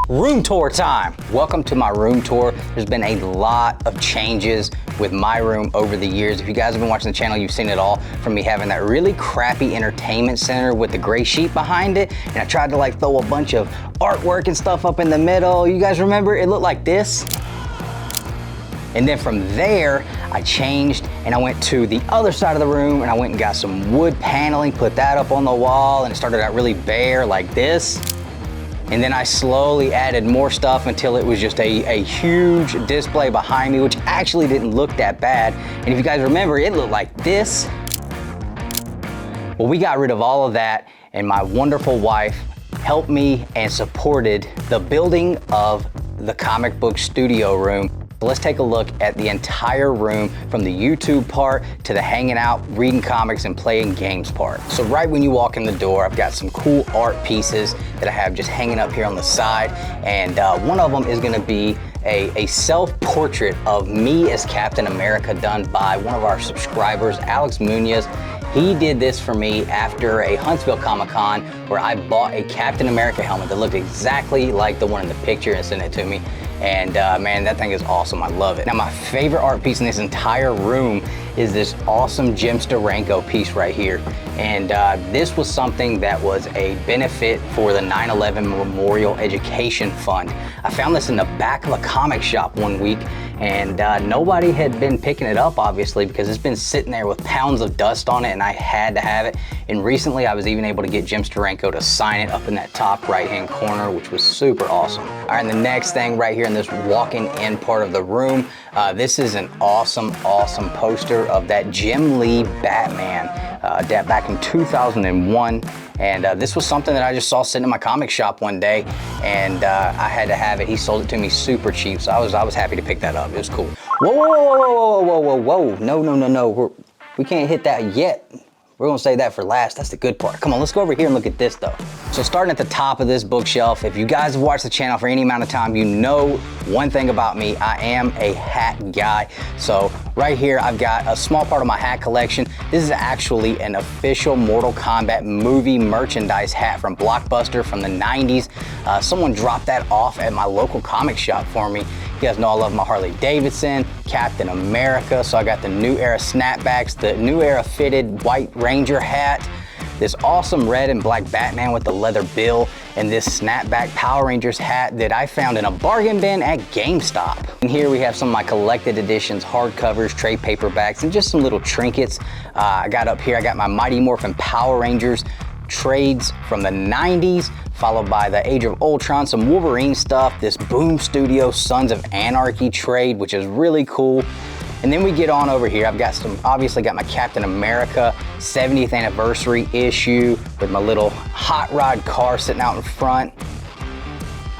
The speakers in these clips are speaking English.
Room tour time. Welcome to my room tour. There's been a lot of changes with my room over the years. If you guys have been watching the channel, you've seen it all, from me having that really crappy entertainment center with the gray sheet behind it. And I tried to like throw a bunch of artwork and stuff up in the middle. You guys remember? It looked like this. And then from there, I changed and I went to the other side of the room and I went and got some wood paneling, put that up on the wall, and it started out really bare like this. And then I slowly added more stuff until it was just a huge display behind me, which actually didn't look that bad. And if you guys remember, it looked like this. Well, we got rid of all of that, and my wonderful wife helped me and supported the building of the comic book studio room. So let's take a look at the entire room, from the YouTube part to the hanging out, reading comics and playing games part. So right when you walk in the door, I've got some cool art pieces that I have just hanging up here on the side. And one of them is gonna be a self-portrait of me as Captain America, done by one of our subscribers, Alex Munoz. He did this for me after a Huntsville Comic-Con, where I bought a Captain America helmet that looked exactly like the one in the picture and sent it to me. And man, that thing is awesome. I love it. Now, my favorite art piece in this entire room is this awesome Jim Steranko piece right here. And this was something that was a benefit for the 9/11 Memorial Education Fund. I found this in the back of a comic shop one week, and nobody had been picking it up, obviously, because it's been sitting there with pounds of dust on it, and I had to have it. And recently I was even able to get Jim Steranko to sign it up in that top right-hand corner, which was super awesome. All right, and the next thing right here in this walking in part of the room, this is an awesome poster of that Jim Lee Batman back in 2001. And this was something that I just saw sitting in my comic shop one day, and I had to have it. He sold it to me super cheap, so I was happy to pick that up. It was cool. Whoa, no. We can't hit that yet. We're gonna save that for last. That's the good part. Come on, let's go over here and look at this though. So starting at the top of this bookshelf, if you guys have watched the channel for any amount of time, you know one thing about me: I am a hat guy. So right here, I've got a small part of my hat collection. This is actually an official Mortal Kombat movie merchandise hat from Blockbuster from the 90s. Someone dropped that off at my local comic shop for me. You guys know I love my Harley Davidson, Captain America, so I got the New Era snapbacks, the New Era fitted White Ranger hat, this awesome red and black Batman with the leather bill, and this snapback Power Rangers hat that I found in a bargain bin at GameStop. And here we have some of my collected editions, hardcovers, trade paperbacks, and just some little trinkets. I got up here, I got my Mighty Morphin Power Rangers trades from the 90s, followed by the Age of Ultron, some Wolverine stuff, this Boom Studio Sons of Anarchy trade, which is really cool. And then we get on over here. I've got obviously got my Captain America 70th anniversary issue with my little hot rod car sitting out in front.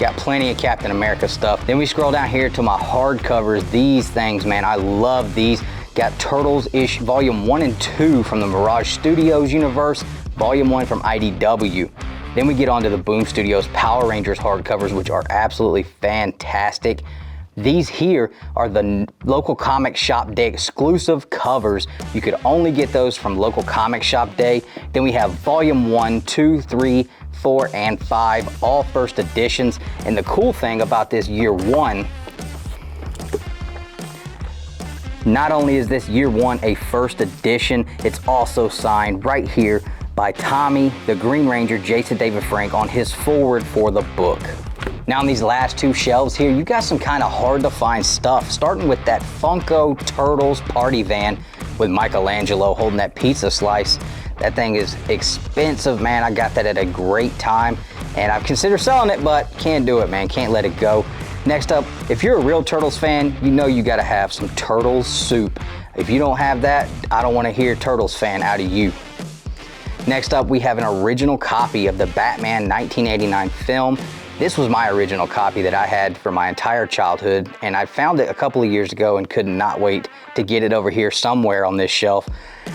Got plenty of Captain America stuff. Then we scroll down here to my hardcovers. These things, man, I love these. Got Turtles issue volume 1 and 2 from the Mirage Studios universe, volume 1 from IDW. Then we get on to the Boom Studios Power Rangers hardcovers, which are absolutely fantastic. These here are the local comic shop day exclusive covers. You could only get those from local comic shop day. Then we have volume 1, 2, 3, 4, and 5, all first editions. And the cool thing about this year 1, not only is this year 1 a first edition, it's also signed right here by Tommy the Green Ranger, Jason David Frank, on his forward for the book. Now on these last two shelves here, you got some kind of hard to find stuff, starting with that Funko Turtles party van with Michelangelo holding that pizza slice. That thing is expensive, man. I got that at a great time, and I've considered selling it, but can't do it, man. Can't let it go. Next up, if you're a real Turtles fan, you know you gotta have some Turtles soup. If you don't have that, I don't wanna hear Turtles fan out of you. Next up, we have an original copy of the Batman 1989 film. This was my original copy that I had for my entire childhood, and I found it a couple of years ago and could not wait to get it over here somewhere on this shelf.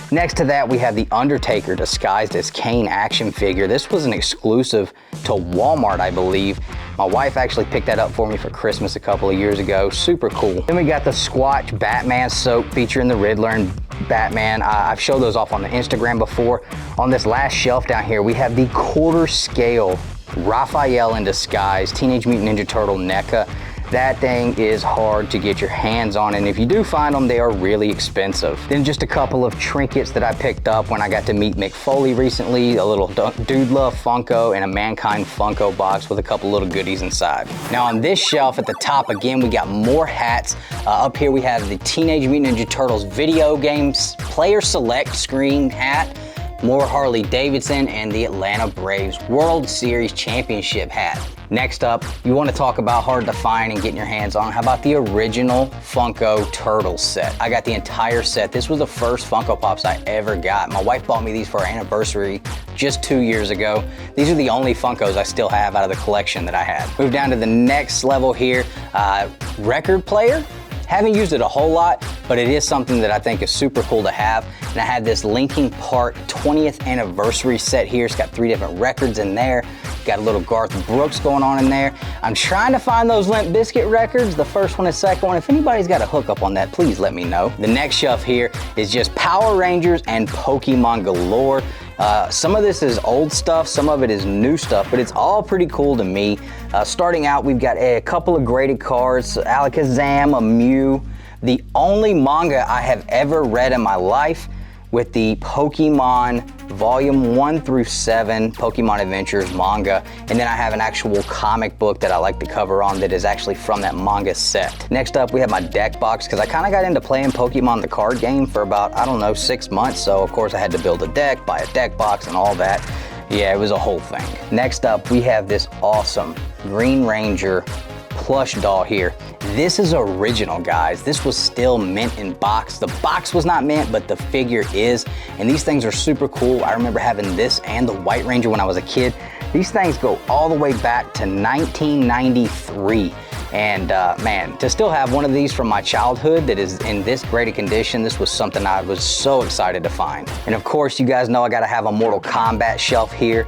Next to that, we have the Undertaker disguised as Kane action figure. This was an exclusive to Walmart, I believe. My wife actually picked that up for me for Christmas a couple of years ago. Super cool. Then we got the Squatch Batman soap featuring the Riddler and Batman. I've showed those off on the Instagram before. On this last shelf down here, we have the quarter scale Raphael in disguise, Teenage Mutant Ninja Turtle NECA. That thing is hard to get your hands on, and if you do find them, they are really expensive. Then just a couple of trinkets that I picked up when I got to meet Mick Foley recently, a little Dude Love Funko and a Mankind Funko box with a couple little goodies inside. Now on this shelf at the top, again, we got more hats. Up here we have the Teenage Mutant Ninja Turtles video games player select screen hat, more Harley Davidson, and the Atlanta Braves World Series Championship hat. Next up, you want to talk about hard to find and getting your hands on. How about the original Funko Turtle set? I got the entire set. This was the first Funko Pops I ever got. My wife bought me these for our anniversary just 2 years ago. These are the only Funkos I still have out of the collection that I had. Move down to the next level here. Record player. Haven't used it a whole lot, but it is something that I think is super cool to have. And I had this Linkin Park 20th anniversary set here. It's got 3 different records in there. Got a little Garth Brooks going on in there. I'm trying to find those Limp Bizkit records, the first one and second one. If anybody's got a hookup on that, please let me know. The next shelf here is just Power Rangers and Pokemon galore. Some of this is old stuff, some of it is new stuff, but it's all pretty cool to me. Starting out, we've got a couple of graded cards, Alakazam, a Mew. The only manga I have ever read in my life with the Pokemon Volume 1 through 7 Pokemon Adventures manga, and then I have an actual comic book that I like to cover on that is actually from that manga set. Next up, we have my deck box, because I kind of got into playing Pokemon the card game for about, I don't know, 6 months, so of course I had to build a deck, buy a deck box and all that. Yeah, it was a whole thing. Next up, we have this awesome Green Ranger plush doll here. This is original, guys. This was still mint in box. The box was not mint, but the figure is, and these things are super cool. I remember having this and the White Ranger when I was a kid. These things go all the way back to 1993. And man, to still have one of these from my childhood that is in this great condition, this was something I was so excited to find. And of course, you guys know I gotta have a Mortal Kombat shelf here.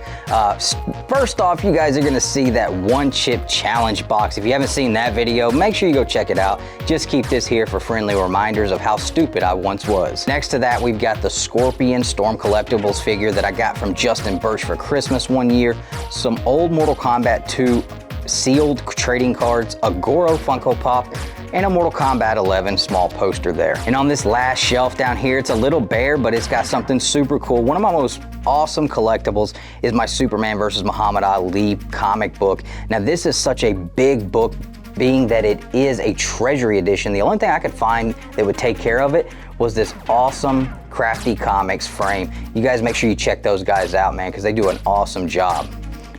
First off, you guys are gonna see that one chip challenge box. If you haven't seen that video, make sure you go check it out. Just keep this here for friendly reminders of how stupid I once was. Next to that, we've got the Scorpion Storm Collectibles figure that I got from Justin Birch for Christmas one year. Some old Mortal Kombat 2 sealed trading cards, a Goro Funko Pop, and a Mortal Kombat 11 small poster there. And on this last shelf down here, it's a little bare, but it's got something super cool. One of my most awesome collectibles is my Superman vs. Muhammad Ali comic book. Now this is such a big book, being that it is a treasury edition. The only thing I could find that would take care of it was this awesome Crafty Comics frame. You guys make sure you check those guys out, man, because they do an awesome job.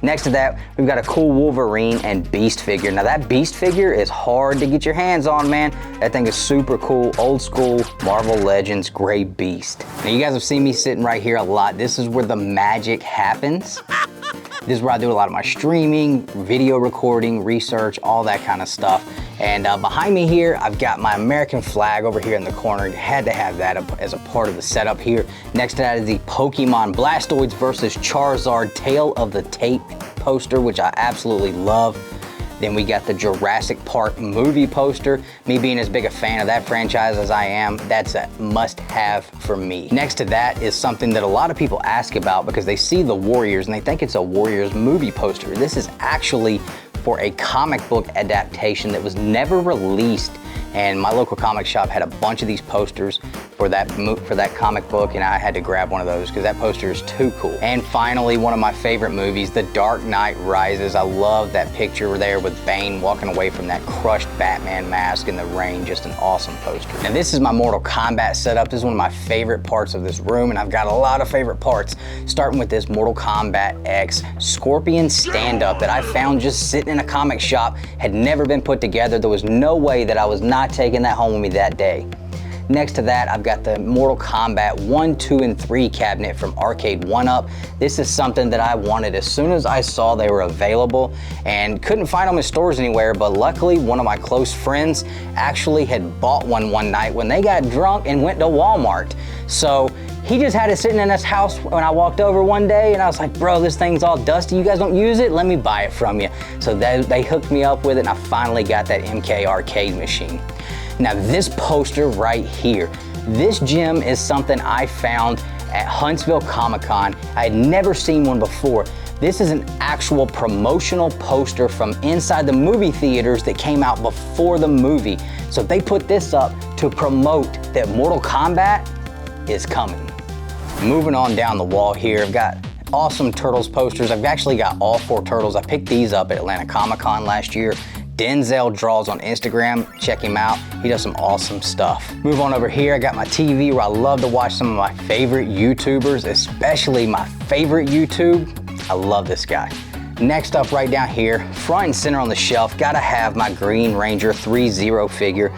Next to that, we've got a cool Wolverine and Beast figure. Now that Beast figure is hard to get your hands on, man. That thing is super cool, old school Marvel Legends Gray Beast. Now you guys have seen me sitting right here a lot. This is where the magic happens. This is where I do a lot of my streaming, video recording, research, all that kind of stuff. And behind me here, I've got my American flag over here in the corner. You had to have that as a part of the setup here. Next to that is the Pokemon Blastoids versus Charizard Tale of the Tape poster, which I absolutely love. Then we got the Jurassic Park movie poster. Me being as big a fan of that franchise as I am, that's a must-have for me. Next to that is something that a lot of people ask about because they see the Warriors and they think it's a Warriors movie poster. This is actually for a comic book adaptation that was never released, and my local comic shop had a bunch of these posters for that comic book, and I had to grab one of those because that poster is too cool. And finally, one of my favorite movies, The Dark Knight Rises. I love that picture there with Bane walking away from that crushed Batman mask in the rain. Just an awesome poster. Now this is my Mortal Kombat setup. This is one of my favorite parts of this room, and I've got a lot of favorite parts, starting with this Mortal Kombat X Scorpion stand-up that I found just sitting in a comic shop, had never been put together. There was no way that I was not taking that home with me that day. Next to that, I've got the Mortal Kombat 1, 2, and 3 cabinet from Arcade 1-Up. This is something that I wanted as soon as I saw they were available and couldn't find them in stores anywhere, but luckily one of my close friends actually had bought one night when they got drunk and went to Walmart. So he just had it sitting in his house when I walked over one day, and I was like, bro, this thing's all dusty. You guys don't use it? Let me buy it from you. So they hooked me up with it, and I finally got that MK arcade machine. Now this poster right here, this gem is something I found at Huntsville ComiKon. I had never seen one before. This is an actual promotional poster from inside the movie theaters that came out before the movie. So they put this up to promote that Mortal Kombat is coming. Moving on down the wall here, I've got awesome Turtles posters. I've actually got all 4 Turtles. I picked these up at Atlanta ComiKon last year. Denzel draws on Instagram, check him out. He does some awesome stuff. Move on over here, I got my TV where I love to watch some of my favorite YouTubers, especially my favorite YouTube. I love this guy. Next up right down here, front and center on the shelf, gotta have my Green Ranger 3-0 figure.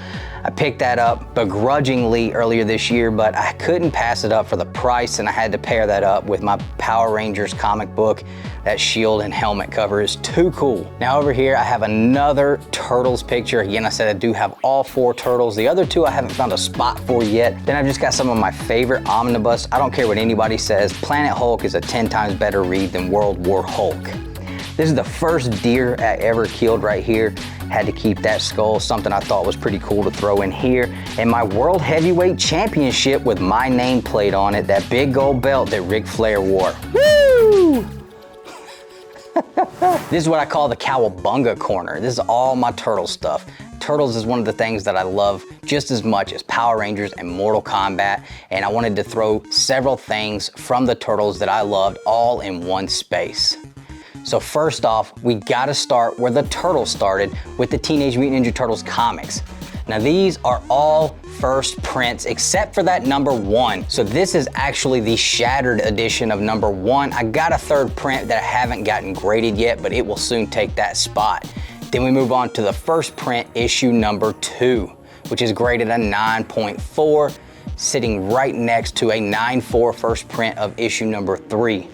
I picked that up begrudgingly earlier this year, but I couldn't pass it up for the price, and I had to pair that up with my Power Rangers comic book. That shield and helmet cover is too cool. Now over here, I have another Turtles picture. Again, I said I do have all 4 Turtles. The other 2 I haven't found a spot for yet. Then I've just got some of my favorite omnibus. I don't care what anybody says, Planet Hulk is a 10 times better read than World War Hulk. This is the first deer I ever killed right here. Had to keep that skull, something I thought was pretty cool to throw in here. And my World Heavyweight Championship with my name plate on it, that big gold belt that Ric Flair wore. Woo! This is what I call the Cowabunga corner. This is all my Turtle stuff. Turtles is one of the things that I love just as much as Power Rangers and Mortal Kombat, and I wanted to throw several things from the Turtles that I loved all in one space. So first off, we gotta start where the Turtles started, with the Teenage Mutant Ninja Turtles comics. Now these are all first prints except for that #1. So this is actually the shattered edition of #1. I got a 3rd print that I haven't gotten graded yet, but it will soon take that spot. Then we move on to the first print, issue #2, which is graded a 9.4, sitting right next to a 9.4 first print of issue #3.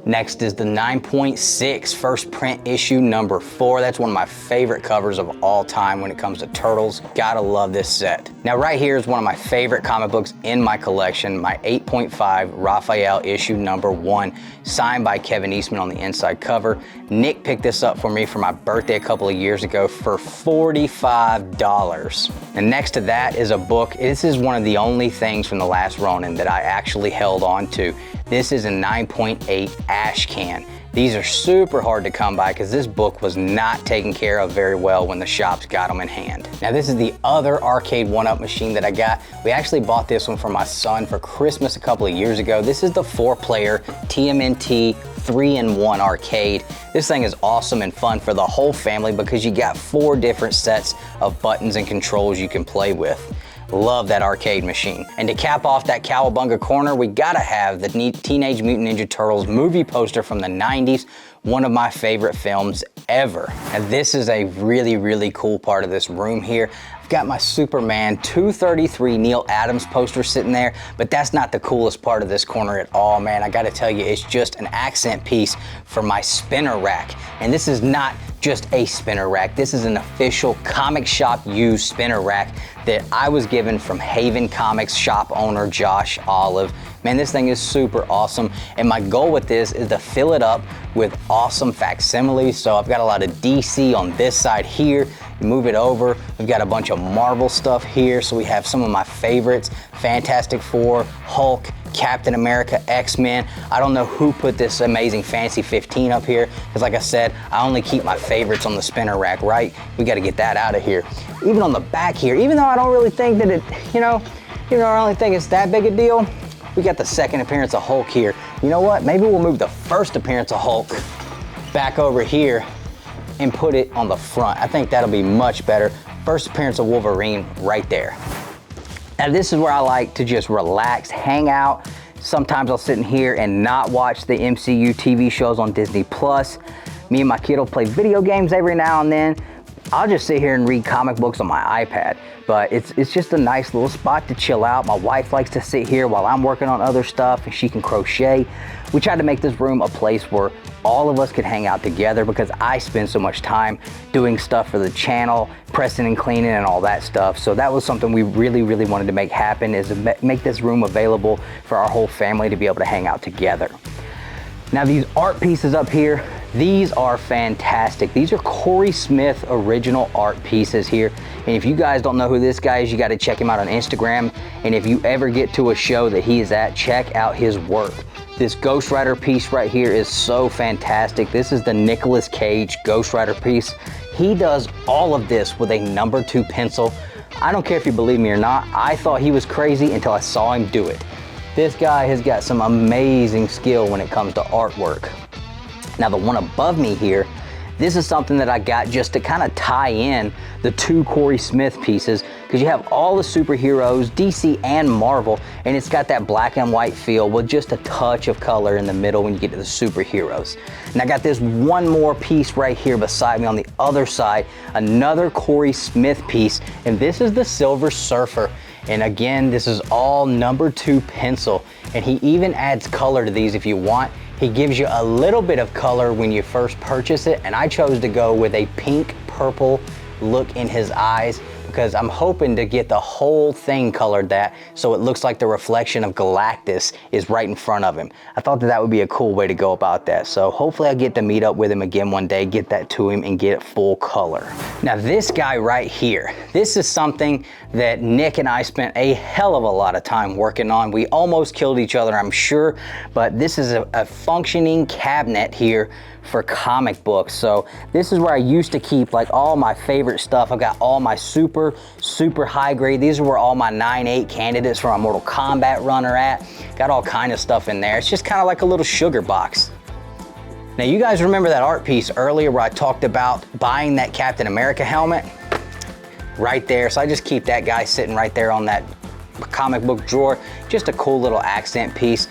Next is the 9.6 first print issue #4. That's one of my favorite covers of all time when it comes to Turtles. Gotta love this set. Now right here is one of my favorite comic books in my collection, my 8.5 Raphael issue #1, signed by Kevin Eastman on the inside cover. Nick picked this up for me for my birthday a couple of years ago for $45. And next to that is a book. This is one of the only things from The Last Ronin that I actually held on to. This is a 9.8 ash can. These are super hard to come by because this book was not taken care of very well when the shops got them in hand. Now this is the other arcade 1-up machine that I got. We actually bought this one for my son for Christmas a couple of years ago. This is the 4-player TMNT 3-in-1 arcade. This thing is awesome and fun for the whole family because you got 4 different sets of buttons and controls you can play with. Love that arcade machine. And to cap off that Cowabunga corner, we gotta have the Teenage Mutant Ninja Turtles movie poster from the 90s, one of my favorite films ever. And this is a really, really cool part of this room here. I've got my Superman 233 Neil Adams poster sitting there, but that's not the coolest part of this corner at all, man. I gotta tell you, it's just an accent piece for my spinner rack. And this is not just a spinner rack. This is an official comic shop used spinner rack that I was given from Haven Comics shop owner Josh Olive. Man, this thing is super awesome. And my goal with this is to fill it up with awesome facsimiles. So I've got a lot of DC on this side here. You move it over, we've got a bunch of Marvel stuff here. So we have some of my favorites, Fantastic Four, Hulk, Captain America, X-Men. I don't know who put this amazing Fantasy 15 up here, because like I said, I only keep my favorites on the spinner rack, right? We gotta get that out of here. Even on the back here, even though I don't really think that it, even though I don't think it's that big a deal, we got the 2nd appearance of Hulk here. You know what? Maybe we'll move the 1st appearance of Hulk back over here and put it on the front. I think that'll be much better. 1st appearance of Wolverine right there. Now this is where I like to just relax, hang out. Sometimes I'll sit in here and not watch the MCU TV shows on Disney+. Me and my kid will play video games every now and then. I'll just sit here and read comic books on my iPad, but it's just a nice little spot to chill out. My wife likes to sit here while I'm working on other stuff and she can crochet. We tried to make this room a place where all of us could hang out together because I spend so much time doing stuff for the channel, pressing and cleaning and all that stuff. So that was something we really, really wanted to make happen, is to make this room available for our whole family to be able to hang out together. Now these art pieces up here, these are fantastic. These are Corey Smith original art pieces here. And if you guys don't know who this guy is, you gotta check him out on Instagram. And if you ever get to a show that he is at, check out his work. This Ghost Rider piece right here is so fantastic. This is the Nicolas Cage Ghost Rider piece. He does all of this with a number 2 pencil. I don't care if you believe me or not, I thought he was crazy until I saw him do it. This guy has got some amazing skill when it comes to artwork. Now the one above me here, this is something that I got just to kind of tie in the 2 Corey Smith pieces, because you have all the superheroes, DC and Marvel, and it's got that black and white feel with just a touch of color in the middle when you get to the superheroes. And I got this one more piece right here beside me on the other side, another Corey Smith piece, and this is the Silver Surfer. And again, this is all number 2 pencil, and he even adds color to these if you want. He gives you a little bit of color when you first purchase it, and I chose to go with a pink purple look in his eyes because I'm hoping to get the whole thing colored that so it looks like the reflection of Galactus is right in front of him. I thought that that would be a cool way to go about that. So hopefully I get to meet up with him again one day, get that to him and get it full color. Now this guy right here, this is something that Nick and I spent a hell of a lot of time working on. We almost killed each other, I'm sure, but this is a functioning cabinet here for comic books. So this is where I used to keep like all my favorite stuff. I've got all my super high grade. These are where all my 9/8 candidates for my Mortal Kombat run are at. Got all kind of stuff in there. It's just kind of like a little sugar box. Now you guys remember that art piece earlier where I talked about buying that Captain America helmet? Right there. So I just keep that guy sitting right there on that comic book drawer. Just a cool little accent piece.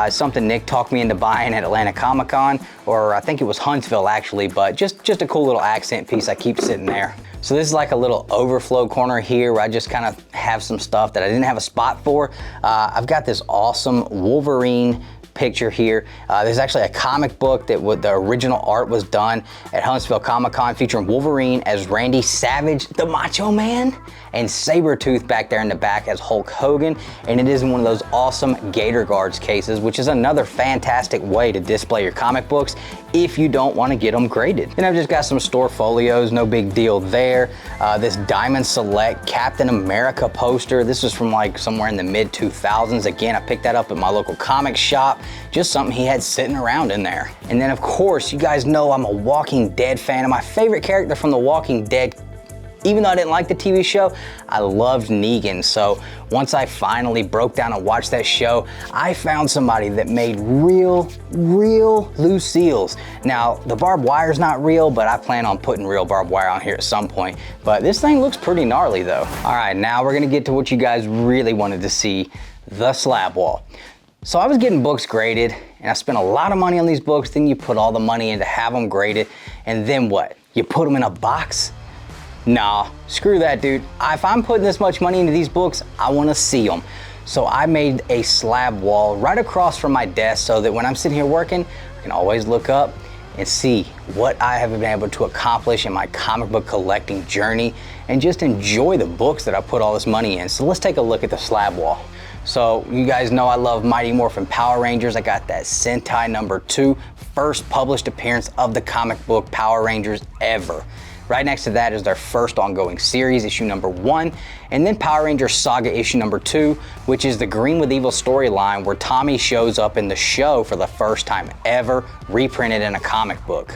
Something Nick talked me into buying at Atlanta ComiKon, or I think it was Huntsville actually, but just a cool little accent piece I keep sitting there. So this is like a little overflow corner here where I just kind of have some stuff that I didn't have a spot for. I've got this awesome Wolverine picture here. There's actually a comic book that the original art was done at Huntsville Comic-Con featuring Wolverine as Randy Savage, the Macho Man, and Sabretooth back there in the back as Hulk Hogan. And it is in one of those awesome Gator Guards cases, which is another fantastic way to display your comic books if you don't want to get them graded. And I've just got some store folios, no big deal there. This Diamond Select Captain America poster. This is from like somewhere in the mid 2000s. Again, I picked that up at my local comic shop. Just something he had sitting around in there. And then of course, you guys know I'm a Walking Dead fan, and my favorite character from The Walking Dead, even though I didn't like the TV show, I loved Negan. So once I finally broke down and watched that show, I found somebody that made real Lucille's. Now, the barbed wire's not real, but I plan on putting real barbed wire on here at some point. But this thing looks pretty gnarly though. All right, now we're gonna get to what you guys really wanted to see, the slab wall. So I was getting books graded, and I spent a lot of money on these books. Then you put all the money in to have them graded, and then what? You put them in a box? Nah, screw that, dude. If I'm putting this much money into these books, I want to see them. So I made a slab wall right across from my desk so that when I'm sitting here working, I can always look up and see what I have been able to accomplish in my comic book collecting journey and just enjoy the books that I put all this money in. So let's take a look at the slab wall. So you guys know I love Mighty Morphin Power Rangers. I got that Sentai #2, first published appearance of the comic book Power Rangers ever. Right next to that is their first ongoing series, issue #1, and then Power Rangers Saga issue #2, which is the Green with Evil storyline where Tommy shows up in the show for the first time ever, reprinted in a comic book.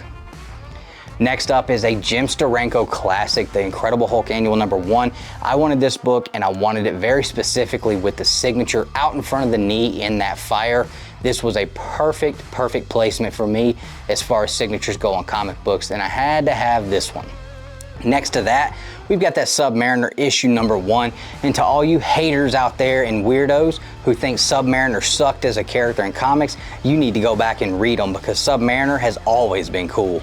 Next up is a Jim Steranko classic, The Incredible Hulk Annual #1. I wanted this book, and I wanted it very specifically with the signature out in front of the knee in that fire. This was a perfect placement for me as far as signatures go on comic books, and I had to have this one. Next to that, we've got that Submariner issue #1. And to all you haters out there and weirdos who think Submariner sucked as a character in comics, you need to go back and read them because Submariner has always been cool.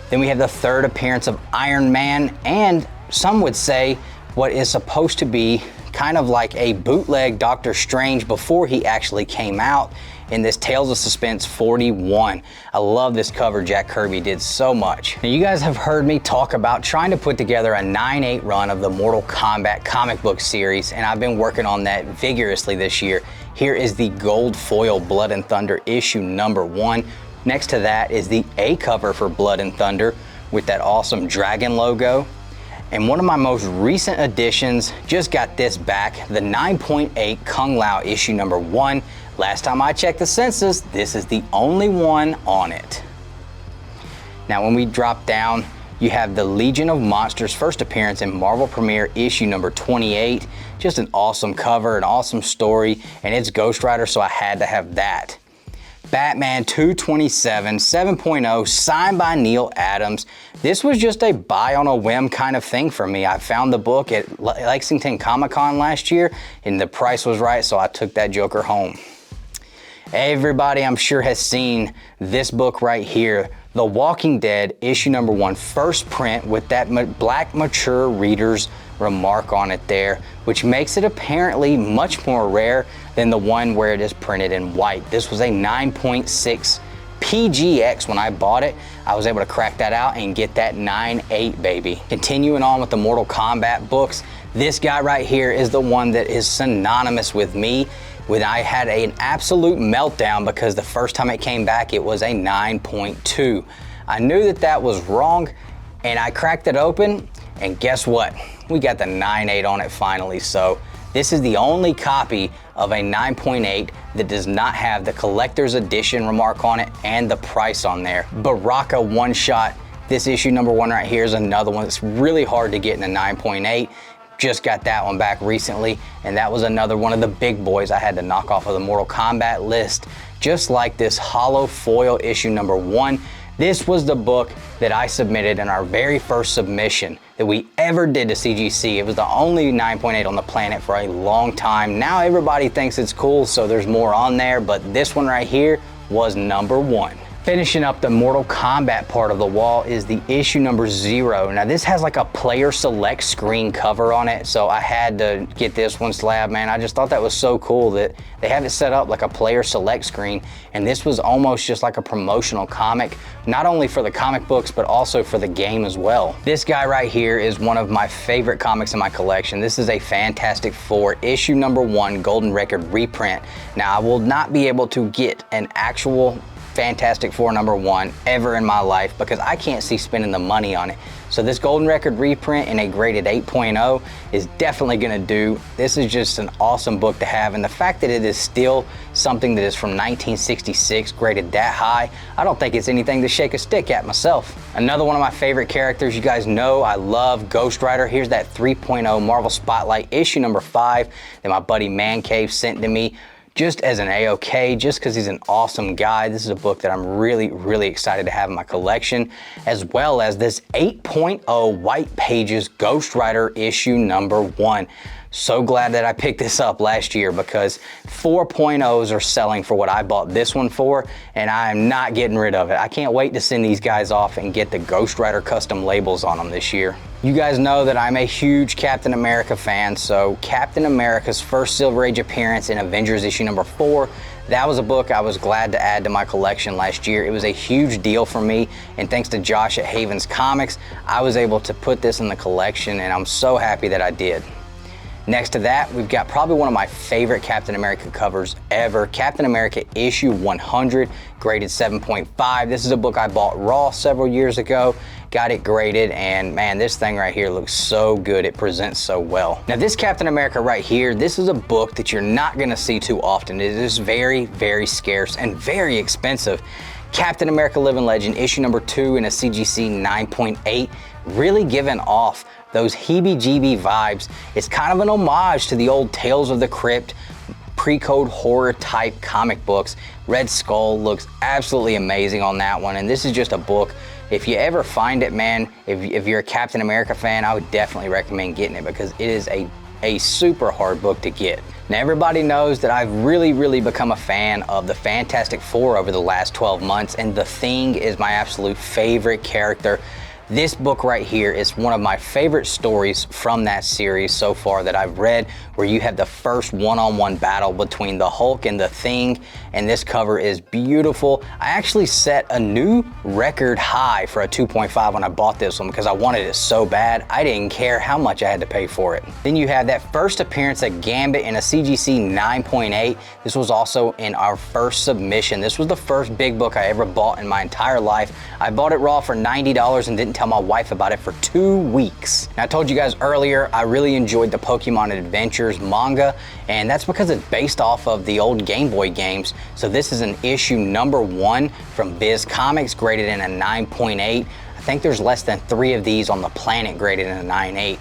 Then we have the third appearance of Iron Man, and some would say what is supposed to be kind of like a bootleg Doctor Strange before he actually came out in this Tales of Suspense 41. I love this cover Jack Kirby did so much. Now you guys have heard me talk about trying to put together a 9/8 run of the Mortal Kombat comic book series, and I've been working on that vigorously this year. Here is the gold foil Blood and Thunder issue #1. Next to that is the A cover for Blood and Thunder with that awesome dragon logo. And one of my most recent additions just got this back, the 9.8 Kung Lao issue #1. Last time I checked the census, this is the only one on it. Now when we drop down, you have the Legion of Monsters first appearance in Marvel Premiere issue number 28. Just an awesome cover, an awesome story, and it's Ghost Rider, so I had to have that. Batman 227 7.0 signed by Neil Adams. This was just a buy on a whim kind of thing for me. I found the book at Lexington ComiKon last year and the price was right, so I took that joker home. Everybody I'm sure has seen this book right here, The Walking Dead issue number 1, first print with that black mature reader's remark on it there, which makes it apparently much more rare than the one where it is printed in white. This was a 9.6 PGX when I bought it. I was able to crack that out and get that 9.8 baby. Continuing on with the Mortal Kombat books, this guy right here is the one that is synonymous with me when I had an absolute meltdown because the first time it came back it was a 9.2. I knew that that was wrong and I cracked it open and guess what? We got the 9.8 on it finally. So this is the only copy of a 9.8 that does not have the collector's edition remark on it and the price on there. Baraka one shot, this issue number 1 right here is another one that's really hard to get in a 9.8. Just got that one back recently, and that was another one of the big boys I had to knock off of the Mortal Kombat list. Just like this hollow foil issue number 1. This was the book that I submitted in our very first submission that we ever did to CGC. It was the only 9.8 on the planet for a long time. Now everybody thinks it's cool, so there's more on there, but this one right here was number 1. Finishing up the Mortal Kombat part of the wall is the issue number 0. Now this has like a player select screen cover on it, so I had to get this one, Slab, man. I just thought that was so cool that they have it set up like a player select screen, and this was almost just like a promotional comic, not only for the comic books, but also for the game as well. This guy right here is one of my favorite comics in my collection. This is a Fantastic Four issue number 1 Golden Record reprint. Now I will not be able to get an actual Fantastic Four number 1 ever in my life because I can't see spending the money on it. So this Golden Record reprint in a graded 8.0 is definitely gonna do. This is just an awesome book to have, and the fact that it is still something that is from 1966 graded that high, I don't think it's anything to shake a stick at myself. Another one of my favorite characters, you guys know I love Ghost Rider. Here's that 3.0 Marvel Spotlight issue number 5 that my buddy Man Cave sent to me just as an A-OK, just because he's an awesome guy. This is a book that I'm really excited to have in my collection, as well as this 8.0 White Pages Ghost Rider issue number 1. So glad that I picked this up last year because 4.0s are selling for what I bought this one for, and I am not getting rid of it. I can't wait to send these guys off and get the Ghost Rider custom labels on them this year. You guys know that I'm a huge Captain America fan, so Captain America's first Silver Age appearance in Avengers issue number 4, that was a book I was glad to add to my collection last year. It was a huge deal for me, and thanks to Josh at Havens Comics, I was able to put this in the collection, and I'm so happy that I did. Next to that, we've got probably one of my favorite Captain America covers ever, Captain America issue 100, graded 7.5. This is a book I bought raw several years ago, got it graded, and man, this thing right here looks so good. It presents so well. Now this Captain America right here, this is a book that you're not gonna see too often. It is very scarce and very expensive. Captain America Living Legend issue number 2 in a CGC 9.8, really giving off those heebie-jeebie vibes. It's kind of an homage to the old Tales of the Crypt, pre-code horror type comic books. Red Skull looks absolutely amazing on that one, and this is just a book. If you ever find it, man, if you're a Captain America fan, I would definitely recommend getting it because it is a super hard book to get. Now everybody knows that I've really become a fan of the Fantastic Four over the last 12 months, and The Thing is my absolute favorite character. This book right here is one of my favorite stories from that series so far that I've read, where you have the first one-on-one battle between the Hulk and the Thing, and this cover is beautiful. I actually set a new record high for a 2.5 when I bought this one because I wanted it so bad. I didn't care how much I had to pay for it. Then you have that first appearance of Gambit in a CGC 9.8. This was also in our first submission. This was the first big book I ever bought in my entire life. I bought it raw for $90 and didn't tell tell my wife about it for 2 weeks. Now, I told you guys earlier, I really enjoyed the Pokemon Adventures manga, and that's because it's based off of the old Game Boy games. So this is an issue #1 from Viz Comics, graded in a 9.8. I think there's less than 3 of these on the planet graded in a 9.8.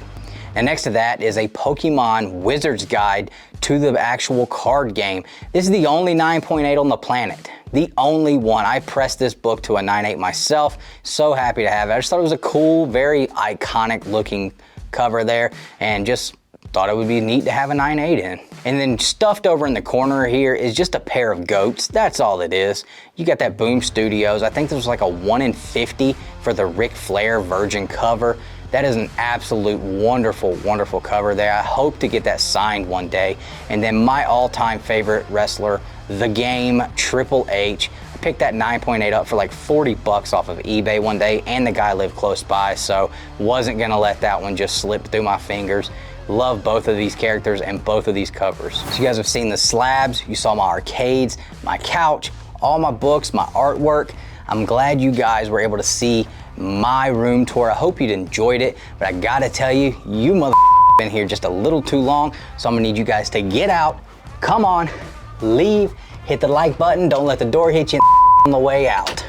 And next to that is a Pokemon Wizard's Guide to the actual card game. This is the only 9.8 on the planet. The only one. I pressed this book to a 9.8 myself. So happy to have it. I just thought it was a cool, very iconic looking cover there, and just thought it would be neat to have a 9.8 in. And then stuffed over in the corner here is just a pair of goats. That's all it is. You got that Boom Studios. I think this was like a 1 in 50 for the Ric Flair Virgin cover. That is an absolute wonderful, wonderful cover there. I hope to get that signed one day. And then my all-time favorite wrestler, The Game, Triple H. I picked that 9.8 up for like 40 bucks off of eBay one day, and the guy lived close by, so wasn't gonna let that one just slip through my fingers. Love both of these characters and both of these covers. So you guys have seen the slabs, you saw my arcades, my couch, all my books, my artwork. I'm glad you guys were able to see my room tour. I hope you enjoyed it, but I gotta tell you, you mother been here just a little too long, so I'm gonna need you guys to get out, come on, leave, hit the like button, don't let the door hit you on the way out.